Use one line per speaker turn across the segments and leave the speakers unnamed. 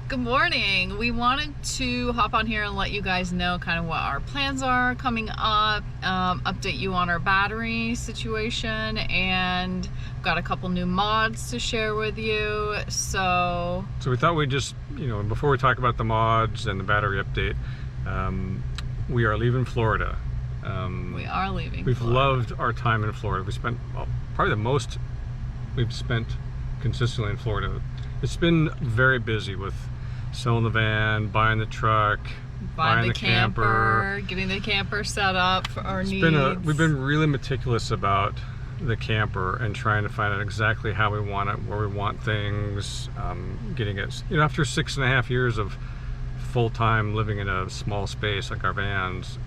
Good morning. We wanted to hop on here and let you guys know kind of what our plans are coming up, update you on our battery situation, and got a couple new mods to share with you. So
we thought we'd just, before we talk about the mods and the battery update, we are leaving Florida.
We are leaving
We've
Florida.
loved our time in Florida. We spent probably the most we've spent consistently in Florida. It's been very busy with selling the van, buying the truck, buying the camper,
getting the camper set up for our needs.
We've been really meticulous about the camper and trying to find out exactly how we want it, where we want things, getting it. After 6.5 years of full-time living in a small space like our vans,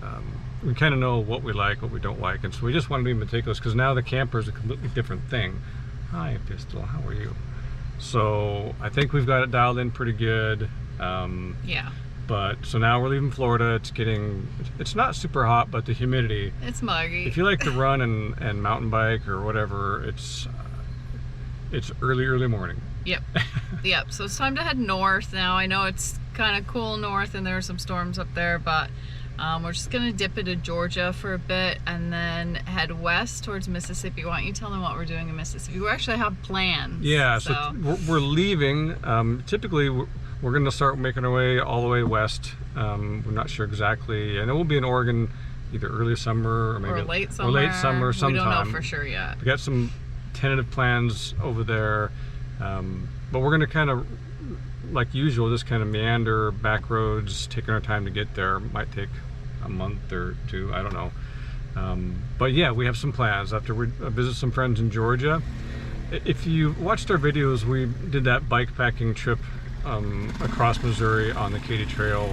we kind of know what we like, what we don't like, and so we just want to be meticulous because now the camper is a completely different thing. Hi, Pistol, how are you? So I think we've got it dialed in pretty good.
Yeah.
But so now we're leaving Florida. It's not super hot, but the humidity.
It's muggy.
If you like to run and mountain bike or whatever, it's early morning.
Yep. Yep. So it's time to head north now. I know it's kind of cool north and there are some storms up there, but we're just going to dip into Georgia for a bit and then head west towards Mississippi. Why don't you tell them what we're doing in Mississippi? We actually have plans.
Yeah, so we're leaving. Typically, we're going to start making our way all the way west. We're not sure exactly. I know we'll be in Oregon either early summer or maybe
late summer.
Or late summer sometime.
We don't know for sure yet.
We got some tentative plans over there. But we're going to kind of, like usual, just kind of meander back roads, taking our time to get there. Might take a month or two, I don't know. But yeah, we have some plans after we visit some friends in Georgia. If you watched our videos, we did that bike packing trip across Missouri on the Katy Trail.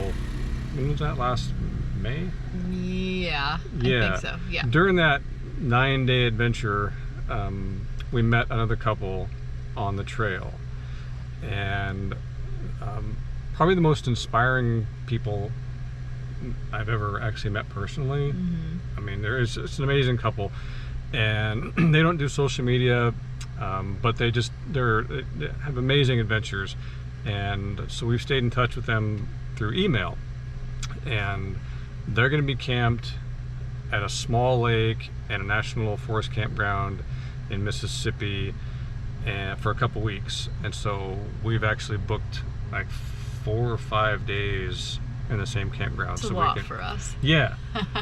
When was that, last May?
Yeah, I think so, yeah.
During that 9-day adventure, we met another couple on the trail. And probably the most inspiring people I've ever actually met personally.
Mm-hmm.
I mean, it's an amazing couple, and they don't do social media, but they have amazing adventures, and so we've stayed in touch with them through email, and they're going to be camped at a small lake and a national forest campground in Mississippi for a couple weeks, and so we've actually booked like 4 or 5 days in the same campground.
It's a lot for us.
Yeah.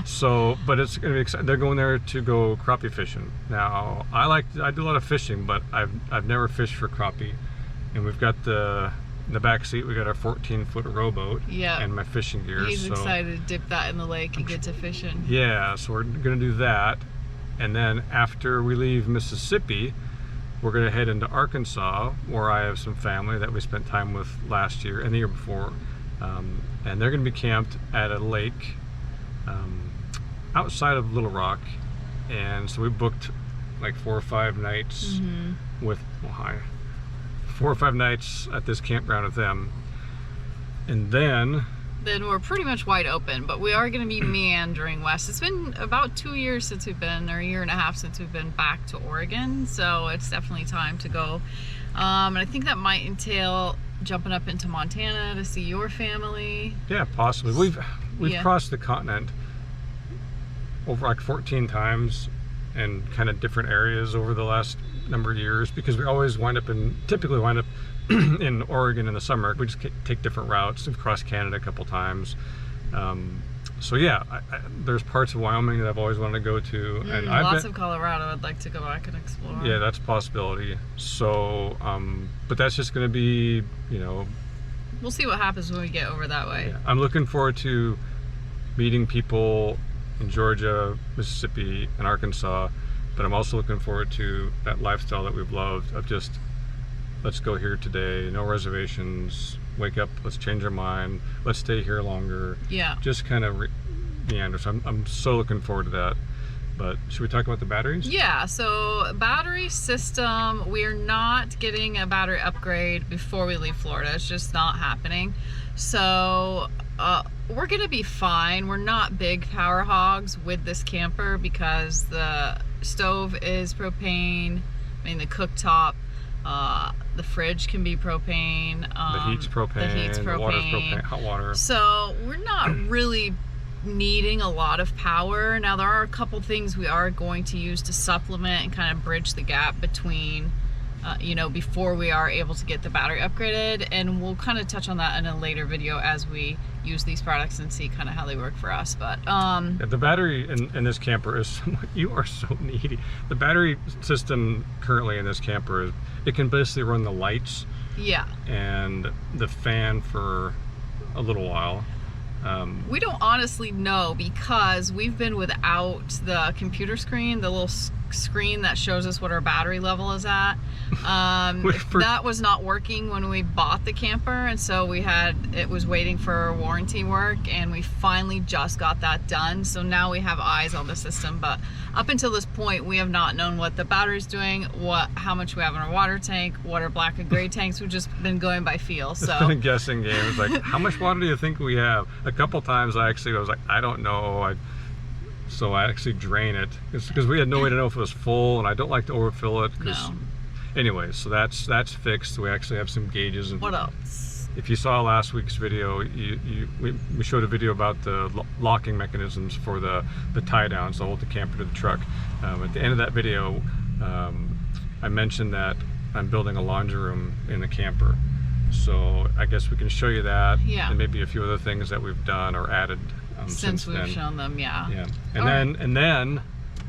So, but it's going to be exciting. They're going there to go crappie fishing. Now, I do a lot of fishing, but I've never fished for crappie. And we've got in the back seat, we got our 14-foot rowboat and my fishing gear.
He's excited to dip that in the lake and get to fishing.
Yeah, so we're going to do that. And then after we leave Mississippi, we're going to head into Arkansas, where I have some family that we spent time with last year and the year before. And they're going to be camped at a lake outside of Little Rock, and so we booked like 4 or 5 nights with 4 or 5 nights at this campground with them, and then we're pretty much wide open, but we are going to be meandering west. It's been about 2 years since we've been, or 1.5 years since we've been back to Oregon, so it's definitely time to go. And I think that might entail jumping up into Montana to see your family. Yeah, possibly. We've crossed the continent over like 14 times in kind of different areas over the last number of years, because we always typically wind up in Oregon in the summer. We just take different routes. We've crossed Canada a couple times. So yeah, there's parts of Wyoming that I've always wanted to go to, and lots of Colorado I'd like to go back and explore. Yeah, that's a possibility. So, but that's just going to be, we'll see what happens when we get over that way. Yeah. I'm looking forward to meeting people in Georgia, Mississippi, and Arkansas, but I'm also looking forward to that lifestyle that we've loved of just, let's go here today, no reservations, wake up, let's change our mind, let's stay here longer. Yeah. Just kind of meander. So I'm so looking forward to that. But should we talk about the batteries? Yeah, so battery system, we're not getting a battery upgrade before we leave Florida. It's just not happening. So we're gonna be fine. We're not big power hogs with this camper because the stove is propane, the cooktop.
The fridge can be propane.
The heat's propane. The water's propane. Hot water.
So we're not really needing a lot of power. Now there are a couple things we are going to use to supplement and kind of bridge the gap between you know, before we are able to get the battery upgraded, and we'll kind of touch on that in a later video as we use these products and see kind of how they work for us. But
yeah, the battery in this camper is you are so needy. The battery system currently in this camper is, it can basically run the lights,
yeah,
and the fan for a little while.
We don't honestly know, because we've been without the computer screen, the little screen that shows us what our battery level is at. That was not working when we bought the camper, and so it was waiting for warranty work, and we finally just got that done. So now we have eyes on the system, but up until this point we have not known what the battery's doing, how much we have in our water tank, what our black and gray tanks. We've just been going by feel. So
it's been a guessing game. It's like, how much water do you think we have? A couple times I was like, I don't know. So I actually drain it because we had no way to know if it was full, and I don't like to overfill it.
No.
Anyway, so that's fixed. We actually have some gauges. And
what else?
If you saw last week's video, we showed a video about the locking mechanisms for the tie downs to hold the camper to the truck. At the end of that video, I mentioned that I'm building a laundry room in the camper. So I guess we can show you that,
yeah,
and maybe a few other things that we've done or added
since we've shown them, yeah.
Yeah, and then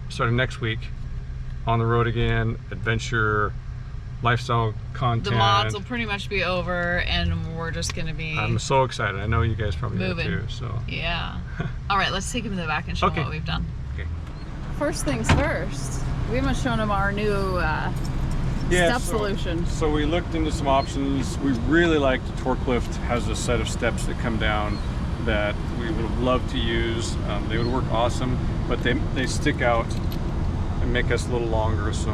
starting next week, on the road again, adventure, lifestyle content.
The mods will pretty much be over, and we're just gonna be.
I'm so excited. I know you guys probably are too. So
yeah. All right, let's take him to the back and show them what we've done.
Okay.
First things first, we haven't shown them our new step solution.
So we looked into some options. We really liked Torque Lift. Has a set of steps that come down that we would have loved to use. They would work awesome, but they stick out and make us a little longer. So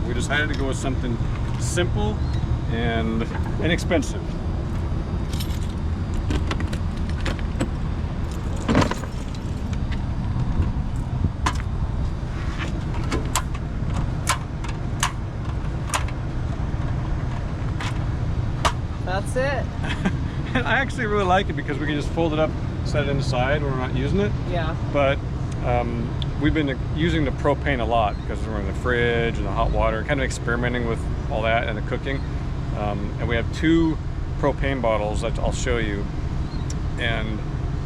we decided to go with something simple and inexpensive.
That's it.
And I actually really like it because we can just fold it up, set it inside when we're not using it.
Yeah.
But we've been using the propane a lot because we're in the fridge and the hot water, kind of experimenting with all that and the cooking. And we have 2 propane bottles that I'll show you. And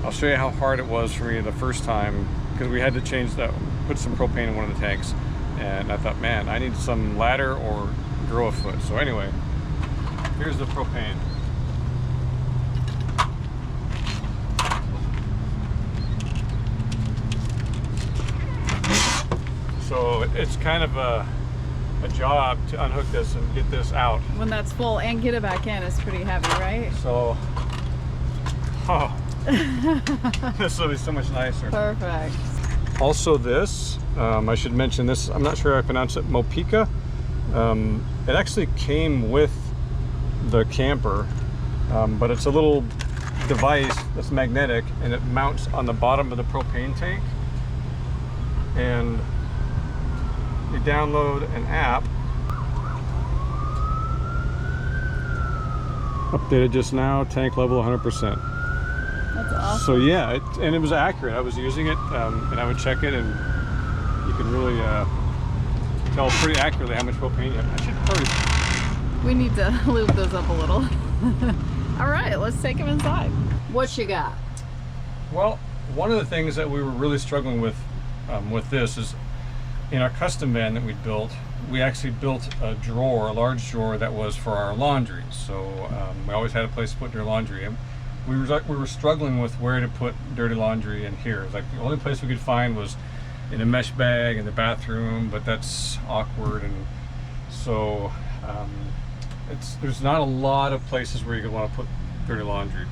I'll show you how hard it was for me the first time, because we had to put some propane in one of the tanks. And I thought, man, I need some ladder or grow a foot. So anyway, here's the propane. So it's kind of a job to unhook this and get this out.
When that's full and get it back in, it's pretty heavy, right?
So, this will be so much nicer.
Perfect.
Also this, I should mention this, I'm not sure how I pronounce it, Mopica. It actually came with the camper, but it's a little device that's magnetic, and it mounts on the bottom of the propane tank. And you download an app. Updated just now, tank level 100%.
That's awesome.
So yeah, and it was accurate. I was using it, and I would check it, and you can really tell pretty accurately how much propane you have. I should probably...
We need to lube those up a little. All right, let's take them inside. What you got?
Well, one of the things that we were really struggling with this is, in our custom van that we built, we actually built a drawer, a large drawer that was for our laundry. So we always had a place to put your laundry in. We were struggling with where to put dirty laundry in here. Like the only place we could find was in a mesh bag in the bathroom, but that's awkward, and so there's not a lot of places where you could want to put dirty laundry.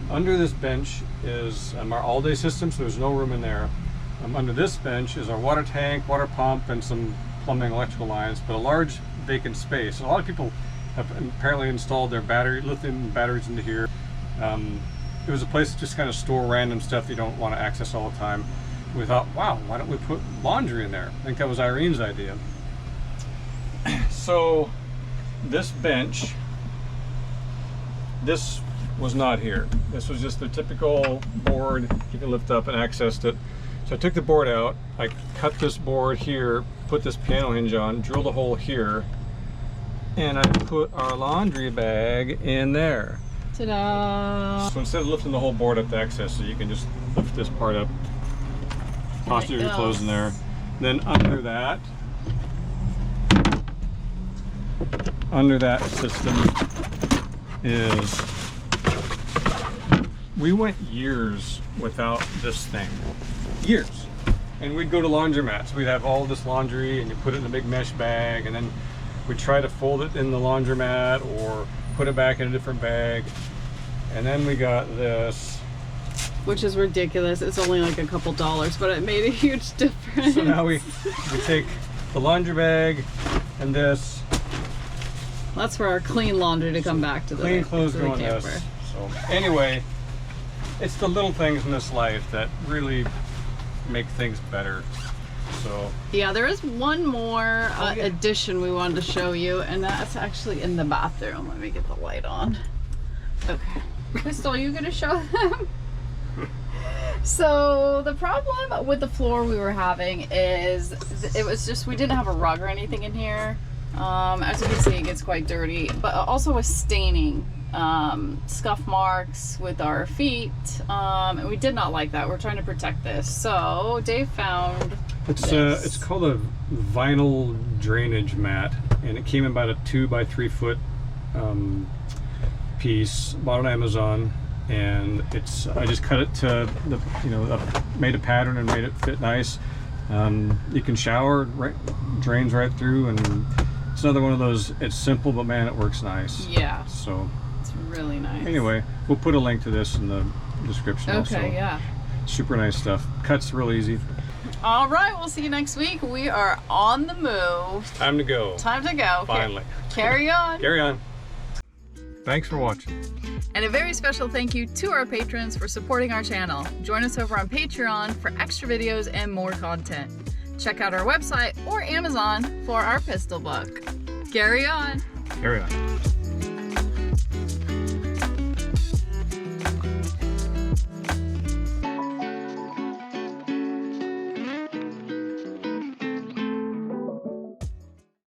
Under this bench is our all-day system, so there's no room in there. Under this bench is our water tank, water pump, and some plumbing, electrical lines, but a large vacant space. And a lot of people have apparently installed their lithium batteries into here. It was a place to just kind of store random stuff you don't want to access all the time. We thought, wow, why don't we put laundry in there? I think that was Irene's idea. So this bench, this was not here. This was just the typical board you can lift up and accessed it. So I took the board out, I cut this board here, put this piano hinge on, drilled a hole here, and I put our laundry bag in there.
Ta-da!
So instead of lifting the whole board up to access it, you can just lift this part up, toss your clothes in there. Then under that system is, we went years without this thing. Years. And we'd go to laundromats. We'd have all this laundry and you put it in a big mesh bag, and then we'd try to fold it in the laundromat or put it back in a different bag. And then we got this.
Which is ridiculous. It's only like a couple dollars, but it made a huge difference.
So now we take the laundry bag and this.
That's for our clean laundry to come back to the
clean clothes
to
go in
camper.
this. So anyway, it's the little things in this life that really make things better. So
yeah, there is one more addition we wanted to show you, and that's actually in the bathroom. Let me get the light on. Okay. Crystal, are you gonna show them? So the problem with the floor we were having is it was just, we didn't have a rug or anything in here. As you can see, it gets quite dirty, but also with staining, scuff marks with our feet, and we did not like that. We're trying to protect this. So Dave found this.
It's called a vinyl drainage mat, and it came in about a 2 by 3 foot piece, bought on Amazon, and I just cut it to the, made a pattern and made it fit nice. You can shower, drains right through, and it's another one of those, it's simple, but man, it works nice.
Yeah.
So
it's really nice.
Anyway, we'll put a link to this in the description also.
Okay, yeah.
Super nice stuff. Cuts real easy.
All right, we'll see you next week. We are on the move.
Time to go.
Time to go.
Finally.
Carry on.
Carry on. Thanks for watching.
And a very special thank you to our patrons for supporting our channel. Join us over on Patreon for extra videos and more content. Check out our website or Amazon for our pistol book. Carry on.
Carry on.